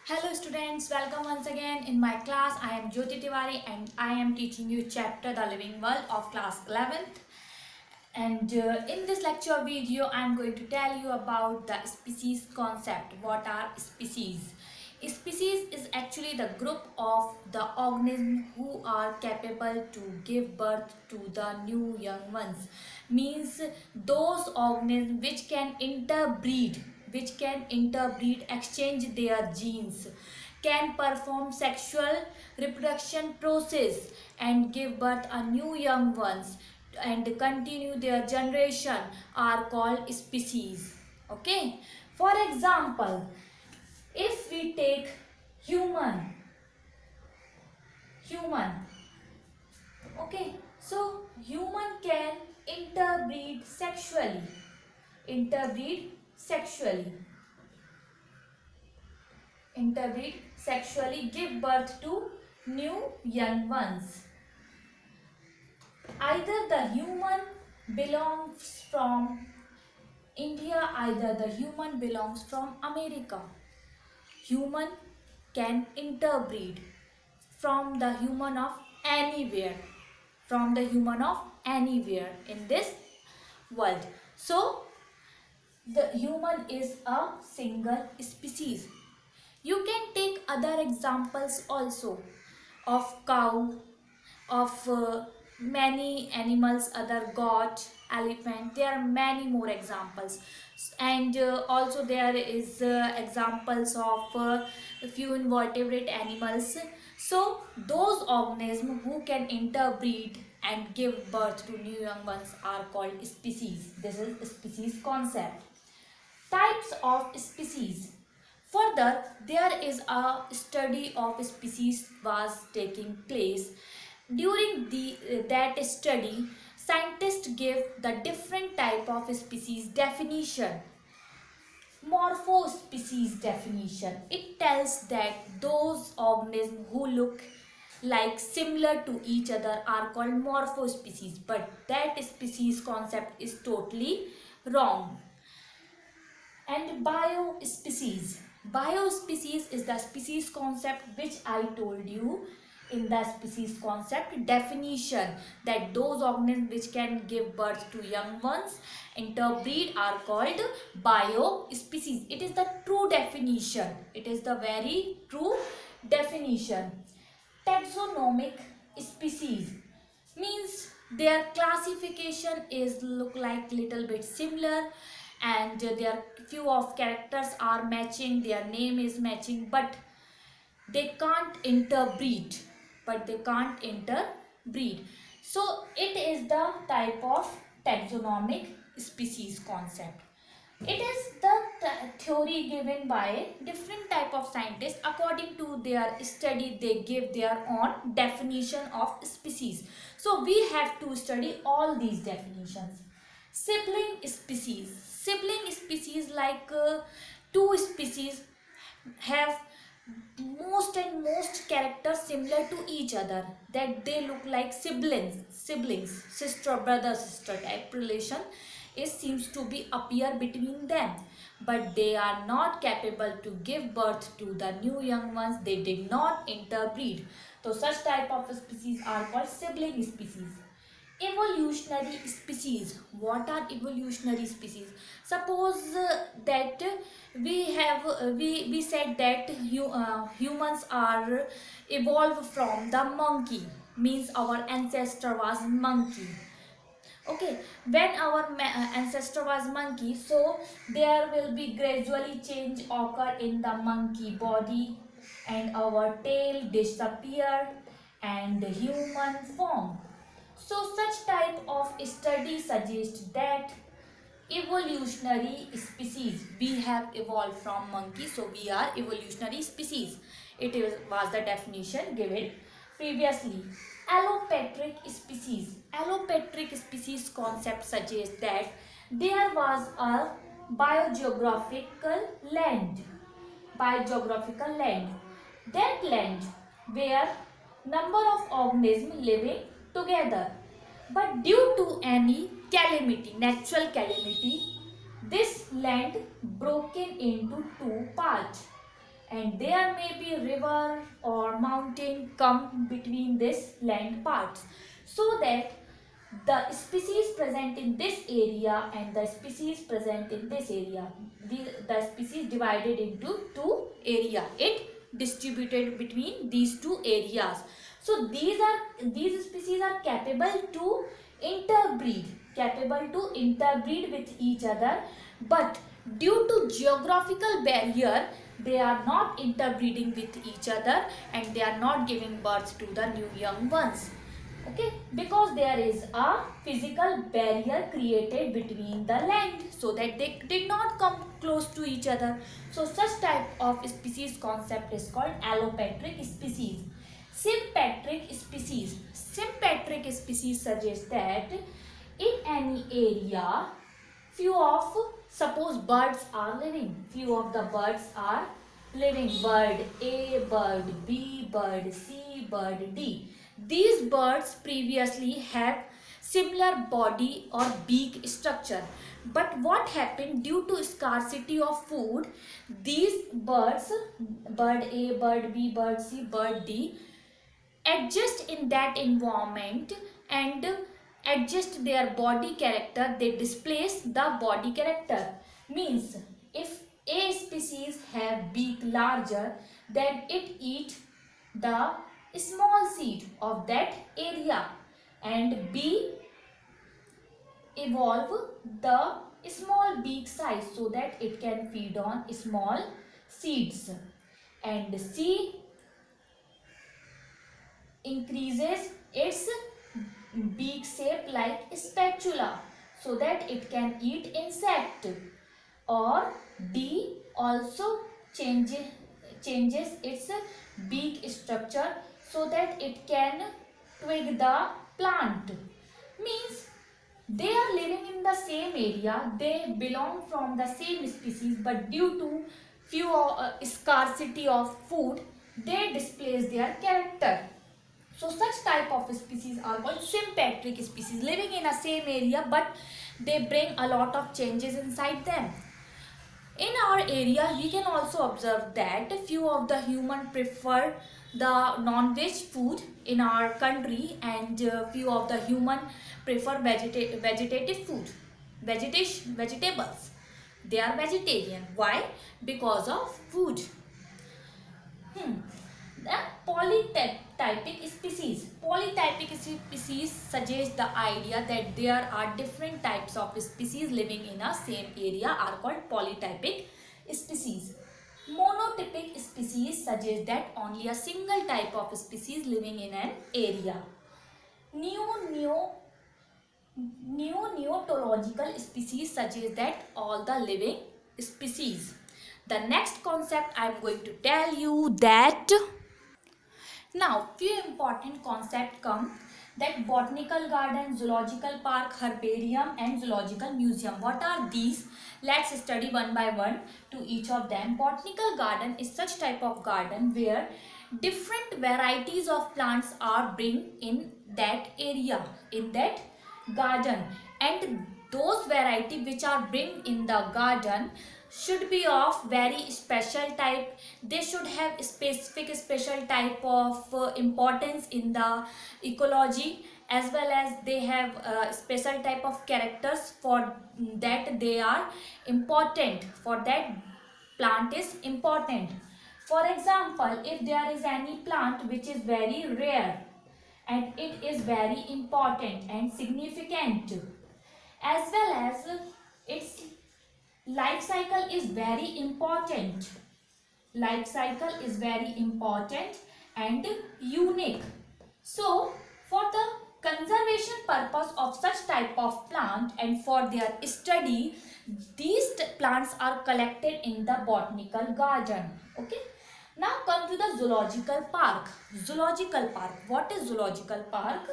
Hello students, welcome once again in my class. I am Jyoti Tiwari and I am teaching you chapter The Living World of class 11th. And in this lecture video, I am going to tell you about the species concept. What are species? Species is actually the group of the organisms who are capable to give birth to the new young ones. Means those organisms which can interbreed, exchange their genes, can perform sexual reproduction process and give birth a new young ones and continue their generation are called species. Okay, for example, if we take human, okay, so human can interbreed sexually, interbreed sexually give birth to new young ones. Either the human belongs from India, either the human belongs from America. Human can interbreed from the human of anywhere, in this world. So the human is a single species. You can take other examples also of cow, of many animals, other goat, elephant. There are many more examples, and also there is examples of a few invertebrate animals. So those organisms who can interbreed and give birth to new young ones are called species. This is species concept. Types of species. Further, there is a study of species was taking place. During that study, scientists give the different type of species definition. Morphospecies definition. It tells that those organisms who look like similar to each other are called morphospecies, but that species concept is totally wrong. And biospecies. Biospecies is the species concept which I told you in the species concept definition, that those organisms which can give birth to young ones, interbreed, are called biospecies. It is the true definition. It is the very true definition. Taxonomic species means their classification is look like little bit similar, and their few of characters are matching, their name is matching, but they can't interbreed. So it is the type of taxonomic species concept. It is the theory given by different type of scientists. According to their study, they give their own definition of species. So we have to study all these definitions. Sibling species like two species have most characters similar to each other, that they look like siblings, sister brother sister type relation is seems to be appear between them, but they are not capable to give birth to the new young ones. They did not interbreed. So such type of species are called sibling species. Evolutionary species. What are evolutionary species? Suppose that we said that humans are evolved from the monkey, means our ancestor was monkey. Okay, when our ancestor was monkey, so there will be gradually change occur in the monkey body, and our tail disappeared and the human form. So such type of study suggests that evolutionary species, we have evolved from monkey, so we are evolutionary species. Was the definition given previously. Allopatric species concept suggests that there was a biogeographical land, that land where number of organisms living together, but due to any natural calamity, this land broken into two parts. and there may be river or mountain come between this land parts, so that the species present in this area and the species present in this area, the species divided into two area, it distributed between these two areas. So these species are interbreed capable to interbreed with each other, but due to geographical barrier they are not interbreeding with each other and they are not giving birth to the new young ones. Okay, because there is a physical barrier created between the land, so that they did not come close to each other. So such type of species concept is called allopatric species. Sympatric species suggests that in any area few of, suppose birds are living, few of the birds are living, bird A, bird B, bird C, bird D. These birds previously have similar body or beak structure, but what happened, due to scarcity of food, these birds, bird A, bird B, bird C, bird D, adjust in that environment and adjust their body character, they displace the body character. Means if A species have beak larger, then it eat the small seed of that area, and B evolve the small beak size so that it can feed on small seeds, and C increases its beak shape like spatula so that it can eat insect, or D also changes its beak structure so that it can twig the plant. Means they are living in the same area, they belong from the same species, but due to few scarcity of food they displace their character. So such type of species are called sympatric species, living in a same area but they bring a lot of changes inside them. In our area, we can also observe that few of the human prefer the non-veg food in our country, and few of the human prefer vegetative food, vegetables. They are vegetarian. Why? Because of food. The polytypic species. Polytypic species suggests the idea that there are different types of species living in a same area are called polytypic species. Monotypic species suggests that only a single type of species living in an area. Neonatological species suggests that all the living species. The next concept I am going to tell you that now few important concepts come, that botanical garden, zoological park, herbarium and zoological museum. What are these? Let's study one by one to each of them. Botanical garden is such type of garden where different varieties of plants are bring in that area, in that garden, and those variety which are bring in the garden should be of very special type. They should have specific special type of importance in the ecology, as well as they have special type of characters for that they are important, for that plant is important. For example, if there is any plant which is very rare and it is very important and significant, as well as its life cycle is very important. Life cycle is very important and unique. So for the conservation purpose of such type of plant and for their study, these plants are collected in the botanical garden. Okay. Now come to the zoological park. Zoological park. What is zoological park?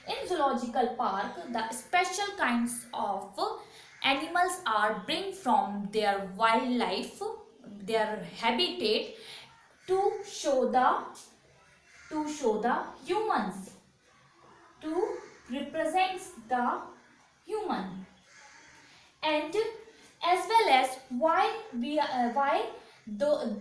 In zoological park, the special kinds of animals are bring from their wildlife, their habitat, to show the humans, to represent the human, and as well as why the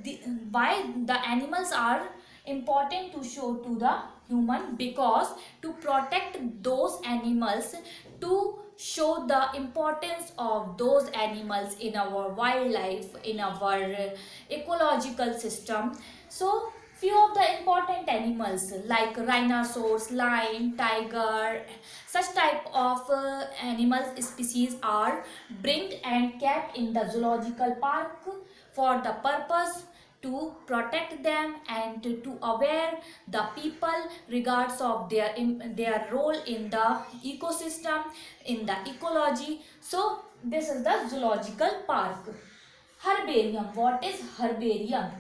why the animals are important to show to the human, because to protect those animals, to show the importance of those animals in our wildlife, in our ecological system. So few of the important animals like rhinoceros, lion, tiger, such type of animals species are bred and kept in the zoological park for the purpose to protect them and to aware the people regards of their role in the ecosystem, in the ecology. So this is the zoological park. Herbarium. What is herbarium?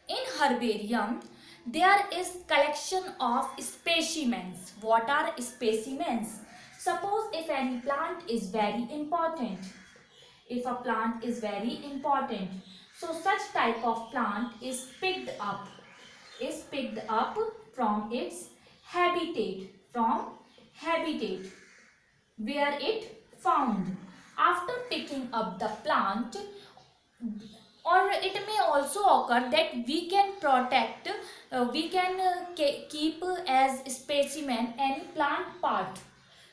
In herbarium, there is collection of specimens. What are specimens? Suppose if any plant is very important. If a plant is very important, so such type of plant is picked up from its habitat, where it found. After picking up the plant, or it may also occur that we can protect, we can keep as specimen any plant part.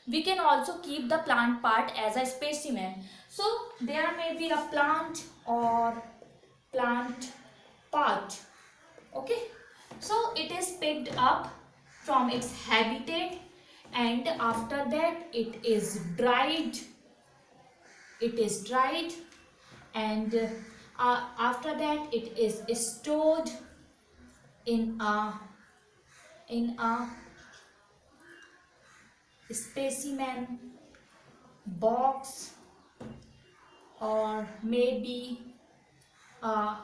We can also keep the plant part as a specimen. So there may be a plant or plant part. Okay, so it is picked up from its habitat, and after that it is dried. And after that it is stored in a specimen box, or maybe a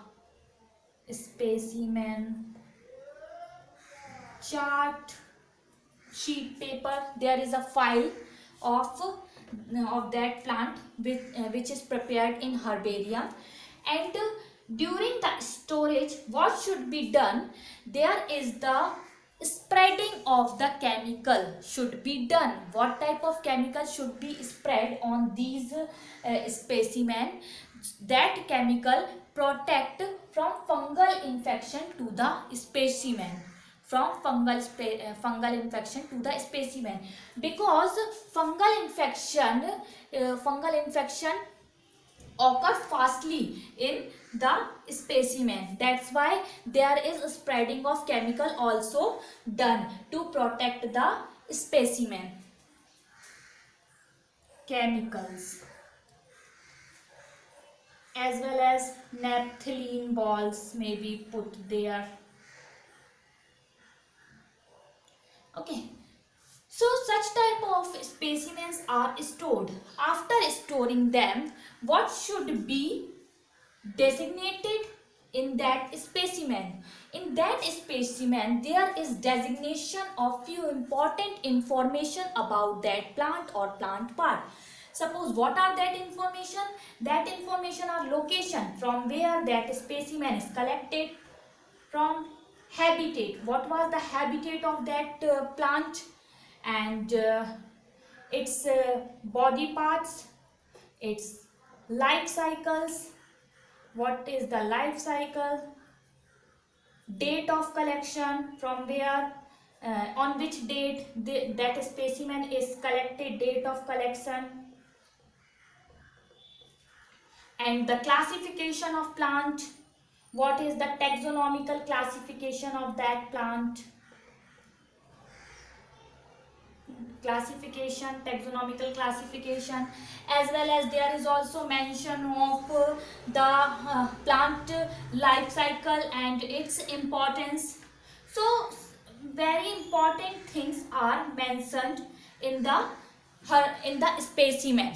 specimen chart sheet paper. There is a file of that plant which is prepared in herbarium. And during the storage, what should be done? There is the spreading of the chemical should be done. What type of chemical should be spread on these specimen? That chemical protect from fungal infection to the specimen, from fungal infection to the specimen, because fungal infection occur fastly in the specimen. That's why there is a spreading of chemical also done to protect the specimen. Chemicals, as well as naphthalene balls may be put there. Okay, so such type of specimens are stored. After storing them, what should be designated in that specimen? In that specimen, there is designation of few important information about that plant or plant part. Suppose what are that information? That information are location from where that specimen is collected, from habitat, what was the habitat of that plant, and its body parts, its life cycles, what is the life cycle, date of collection, from where, on which date that specimen is collected, date of collection, and the classification of plant, what is the taxonomical classification of that plant, taxonomical classification, as well as there is also mention of the plant life cycle and its importance. So very important things are mentioned in the specimen.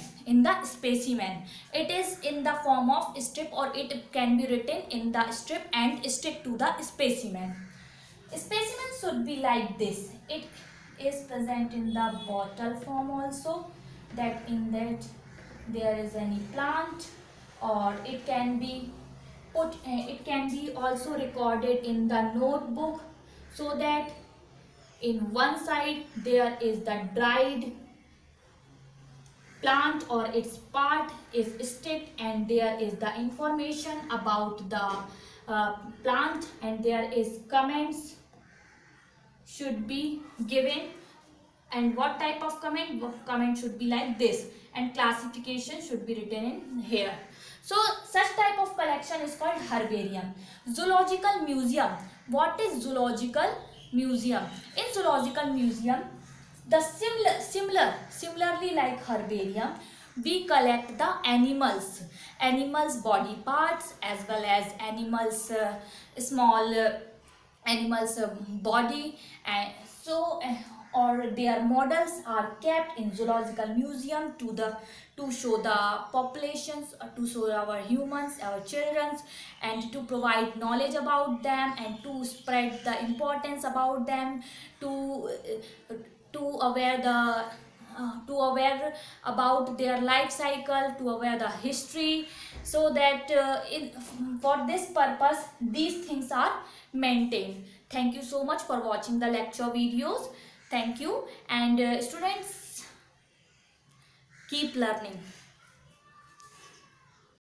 It is in the form of strip, or it can be written in the strip and stick to the specimen. Specimen should be like this. It is present in the bottle form also, that in that there is any plant, or it can be put, it can be also recorded in the notebook, so that in one side there is the dried plant or its part is stick, and there is the information about the plant, and there is comments should be given. And what type of comment? Comment should be like this, and classification should be written in here. So such type of collection is called herbarium. Zoological museum. What is zoological museum? In zoological museum, the similarly like herbarium, we collect the animals body parts, as well as animals small animals body, and so or their models are kept in zoological museum to show the populations, to show our humans, our childrens, and to provide knowledge about them, and to spread the importance about them, to to aware the to aware about their life cycle, to aware the history, so that for this purpose these things are maintained. Thank you so much for watching the lecture videos. Thank you, and students, keep learning.